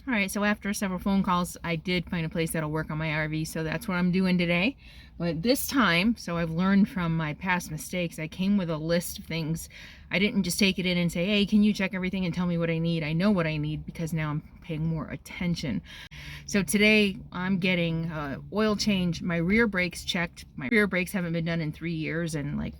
All right, so after several phone calls, I did find a place that'll work on my RV, so that's what I'm doing today. But this time, so I've learned from my past mistakes, I came with a list of things. I didn't just take it in and say, hey, can you check everything and tell me what I need? I know what I need because now I'm paying more attention. So today I'm getting oil change, my rear brakes checked. My rear brakes haven't been done in 3 years and like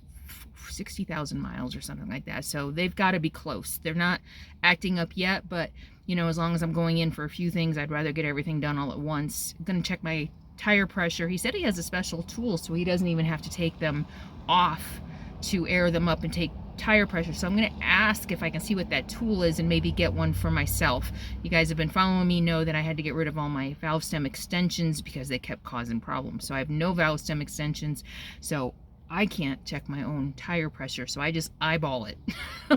60,000 miles or something like that. So they've got to be close. They're not acting up yet, but you know, as long as I'm going in for a few things, I'd rather get everything done all at once. I'm gonna check my tire pressure. He said he has a special tool, so he doesn't even have to take them off to air them up and take tire pressure. So I'm gonna ask if I can see what that tool is and maybe get one for myself. You guys have been following me, know that I had to get rid of all my valve stem extensions because they kept causing problems. So I have no valve stem extensions. So I can't check my own tire pressure, so I just eyeball it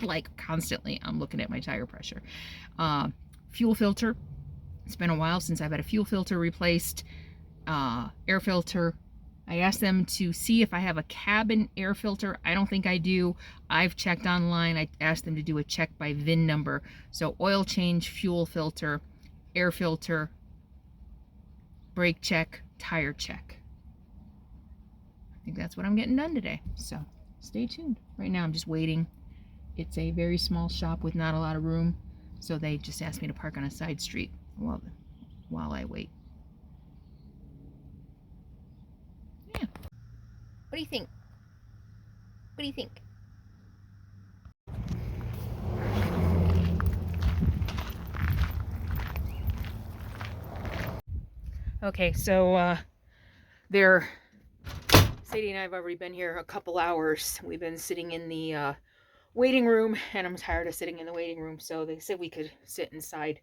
like constantly. I'm looking at my tire pressure. Fuel filter. It's been a while since I've had a fuel filter replaced. Air filter. I asked them to see if I have a cabin air filter. I don't think I do. I've checked online. I asked them to do a check by VIN number. So oil change, fuel filter, air filter, brake check, tire check. I think that's what I'm getting done today. So stay tuned. Right now I'm just waiting. It's a very small shop with not a lot of room. So they just asked me to park on a side street while I wait. Yeah. What do you think? What do you think? Okay, so Sadie and I have already been here a couple hours. We've been sitting in the waiting room, and I'm tired of sitting in the waiting room, so they said we could sit inside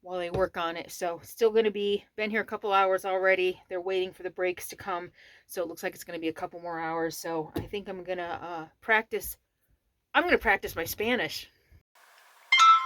while they work on it. So still going to been here a couple hours already. They're waiting for the brakes to come, so it looks like it's going to be a couple more hours. So I think I'm going to practice my Spanish.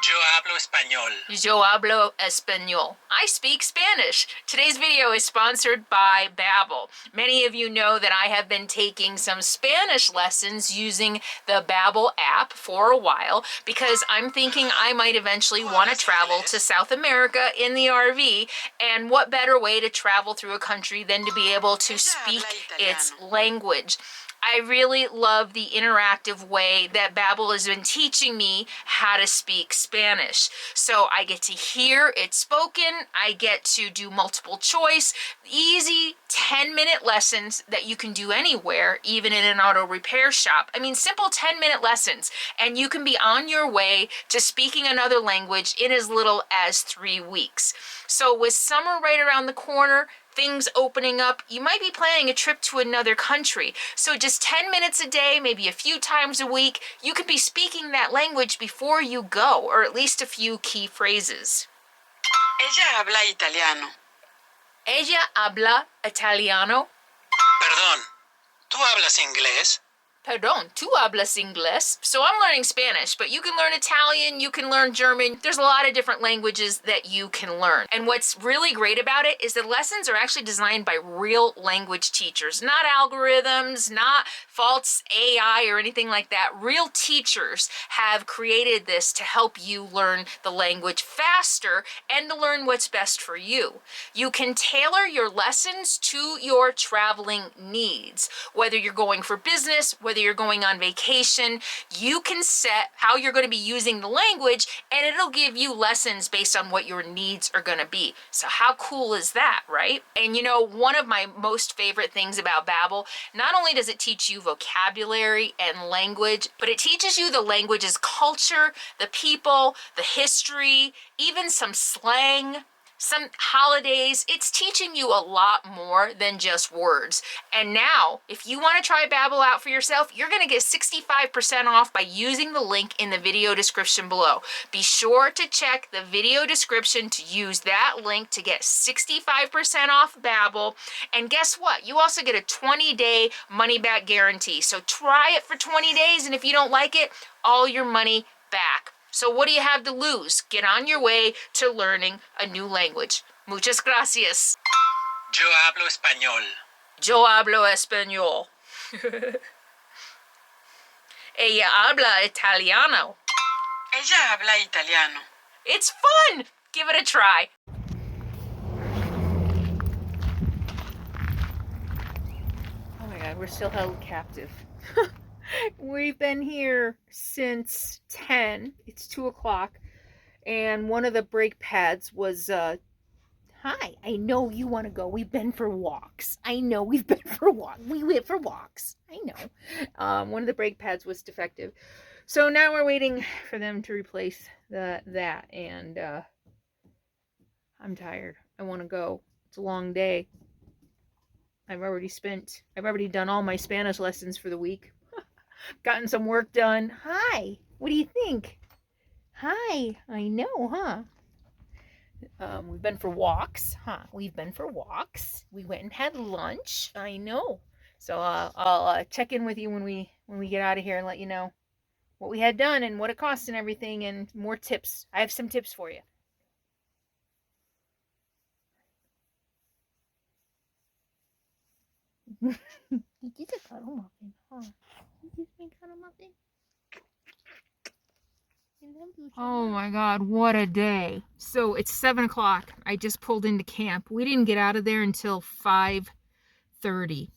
Yo hablo español. Yo hablo español. I speak Spanish. Today's video is sponsored by Babbel. Many of you know that I have been taking some Spanish lessons using the Babbel app for a while because I'm thinking I might eventually want to travel to South America in the RV, and what better way to travel through a country than to be able to speak its language. I really love the interactive way that Babbel has been teaching me how to speak Spanish. So I get to hear it spoken, I get to do multiple choice, easy 10-minute lessons that you can do anywhere, even in an auto repair shop. I mean, simple 10-minute lessons, and you can be on your way to speaking another language in as little as 3 weeks. So with summer right around the corner, things opening up, you might be planning a trip to another country. So just 10 minutes a day, maybe a few times a week, you could be speaking that language before you go, or at least a few key phrases. Ella habla italiano. Ella habla italiano. Perdón, ¿tú hablas inglés? Perdón, tú hablas inglés. So I'm learning Spanish, but you can learn Italian, you can learn German. There's a lot of different languages that you can learn. And what's really great about it is the lessons are actually designed by real language teachers, not algorithms, not false AI or anything like that. Real teachers have created this to help you learn the language faster and to learn what's best for you. You can tailor your lessons to your traveling needs, whether you're going for business, whether you're going on vacation. You can set how you're going to be using the language, and it'll give you lessons based on what your needs are going to be. So how cool is that, right? And you know, one of my most favorite things about Babbel, not only does it teach you vocabulary and language, but it teaches you the language's culture, the people, the history, even some slang, some holidays. It's teaching you a lot more than just words. And now, if you want to try Babbel out for yourself, you're going to get 65% off by using the link in the video description below. Be sure to check the video description to use that link to get 65% off Babbel. And guess what? You also get a 20-day money-back guarantee. So try it for 20 days, and if you don't like it, all your money back. So what do you have to lose? Get on your way to learning a new language. Muchas gracias. Yo hablo español. Yo hablo español. Ella habla italiano. Ella habla italiano. It's fun! Give it a it a try. Oh my God, we're still held captive. We've been here since 10. It's 2 o'clock. And one of the brake pads was, hi, I know you want to go. We've been for walks. I know we've been for walks. We went for walks. I know. One of the brake pads was defective. So now we're waiting for them to replace that. And I'm tired. I want to go. It's a long day. I've already done all my Spanish lessons for the week. Gotten some work done. Hi, what do you think? Hi, I know, huh? We've been for walks, huh? We've been for walks. We went and had lunch. I know. So I'll check in with you when we get out of here and let you know what we had done and what it cost and everything, and more tips. I have some tips for you. You get a cuddle muffin, huh? You give me a cuddle muffin? Oh my God, what a day. So it's 7 o'clock. I just pulled into camp. We didn't get out of there until 5:30.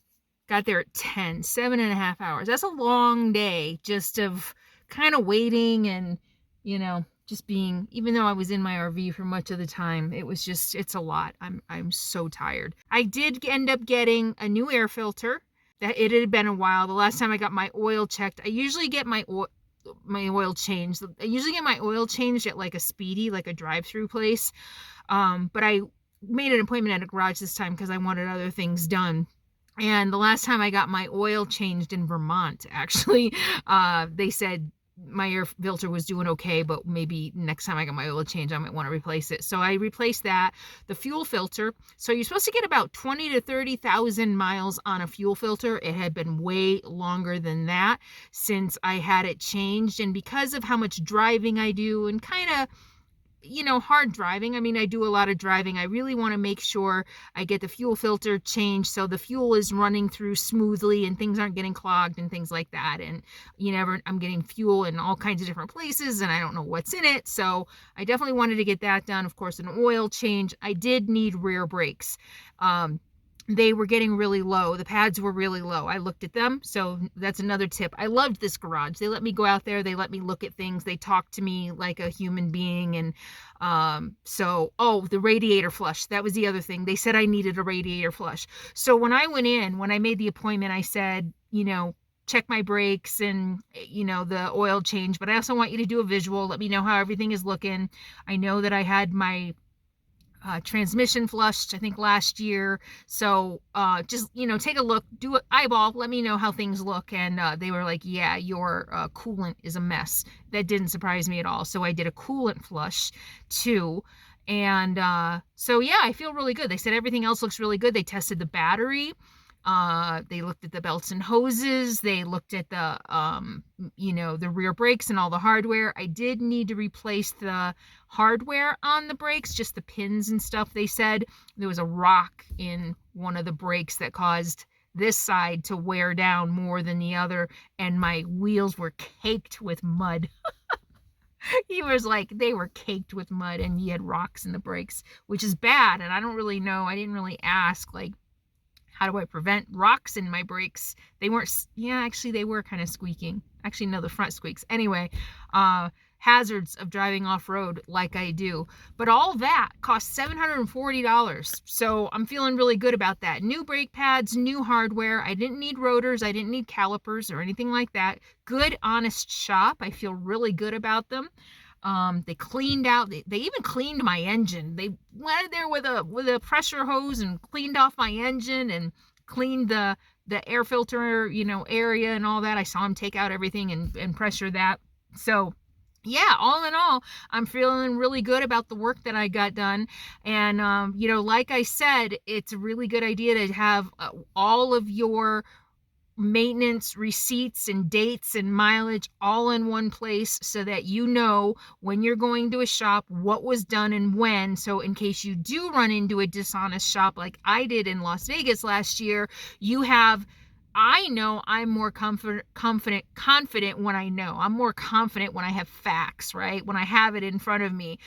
Got there at 10, 7.5 hours. That's a long day just of kind of waiting and, you know, just being, even though I was in my RV for much of the time, it was just, it's a lot. I'm so tired. I did end up getting a new air filter. That it had been a while. The last time I got my oil checked, I usually get my oil changed. I usually get my oil changed at like a Speedy, like a drive-through place. But I made an appointment at a garage this time because I wanted other things done. And the last time I got my oil changed in Vermont, actually, they said my air filter was doing okay, but maybe next time I get my oil change, I might want to replace it. So I replaced that. The fuel filter. So you're supposed to get about 20 to 30,000 miles on a fuel filter. It had been way longer than that since I had it changed. And because of how much driving I do and kind of, you know, hard driving. I mean, I do a lot of driving. I really want to make sure I get the fuel filter changed so the fuel is running through smoothly and things aren't getting clogged and things like that. And I'm getting fuel in all kinds of different places and I don't know what's in it. So I definitely wanted to get that done. Of course, an oil change. I did need rear brakes. They were getting really low. The pads were really low. I looked at them. So that's another tip. I loved this garage. They let me go out there. They let me look at things. They talked to me like a human being. And the radiator flush. That was the other thing. They said I needed a radiator flush. So when I made the appointment, I said, check my brakes and, the oil change. But I also want you to do a visual. Let me know how everything is looking. I know that I had my transmission flushed, I think last year. So just, take a look, do an eyeball, let me know how things look. And they were like, yeah, your coolant is a mess. That didn't surprise me at all. So I did a coolant flush too. And so, yeah, I feel really good. They said everything else looks really good. They tested the battery. They looked at the belts and hoses. They looked at the, the rear brakes and all the hardware. I did need to replace the hardware on the brakes, just the pins and stuff. They said there was a rock in one of the brakes that caused this side to wear down more than the other. And my wheels were caked with mud. He was like, they were caked with mud and he had rocks in the brakes, which is bad. And I don't really know. I didn't really ask, like, how do I prevent rocks in my brakes? They weren't, actually they were kind of squeaking. Actually, no, the front squeaks. Anyway, hazards of driving off-road like I do. But all that cost $740. So I'm feeling really good about that. New brake pads, new hardware. I didn't need rotors. I didn't need calipers or anything like that. Good, honest shop. I feel really good about them. They cleaned out, they even cleaned my engine. They went in there with a pressure hose and cleaned off my engine and cleaned the air filter, area and all that. I saw them take out everything and pressure that. So yeah, all in all, I'm feeling really good about the work that I got done. And, like I said, it's a really good idea to have all of your maintenance receipts and dates and mileage all in one place so that when you're going to a shop what was done and when. So in case you do run into a dishonest shop like I did in Las Vegas last year, you have I know I'm more confident when I know. I'm more confident when I have facts, right? When I have it in front of me.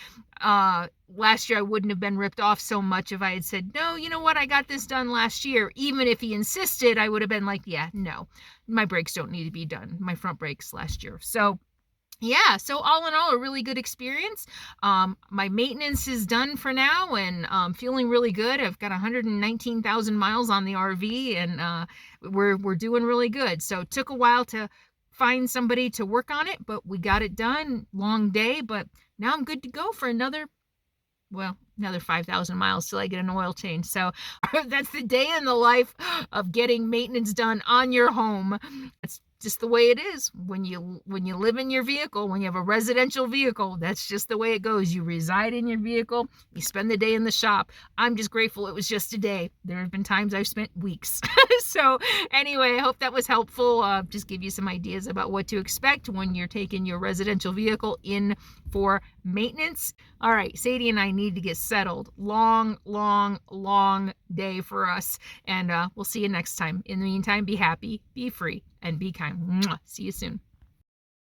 Last year I wouldn't have been ripped off so much if I had said, no, you know what, I got this done last year. Even if he insisted, I would have been like, yeah, no, my brakes don't need to be done. My front brakes last year. So yeah, so all in all, a really good experience. My maintenance is done for now, and feeling really good. I've got 119,000 miles on the RV, and we're doing really good. So it took a while to find somebody to work on it, but we got it done. Long day, but now I'm good to go for another 5,000 miles till I get an oil change. So that's the day in the life of getting maintenance done on your home. It's just the way it is when you live in your vehicle. When you have a residential vehicle, that's just the way it goes. You reside in your vehicle, you spend the day in the shop. I'm just grateful it was just a day. There have been times I've spent weeks. So anyway, I hope that was helpful. Just give you some ideas about what to expect when you're taking your residential vehicle in for maintenance. All right, Sadie and I need to get settled. Long day for us, and we'll see you next time. In the meantime, be happy, be free, and be kind. Mwah. See you soon.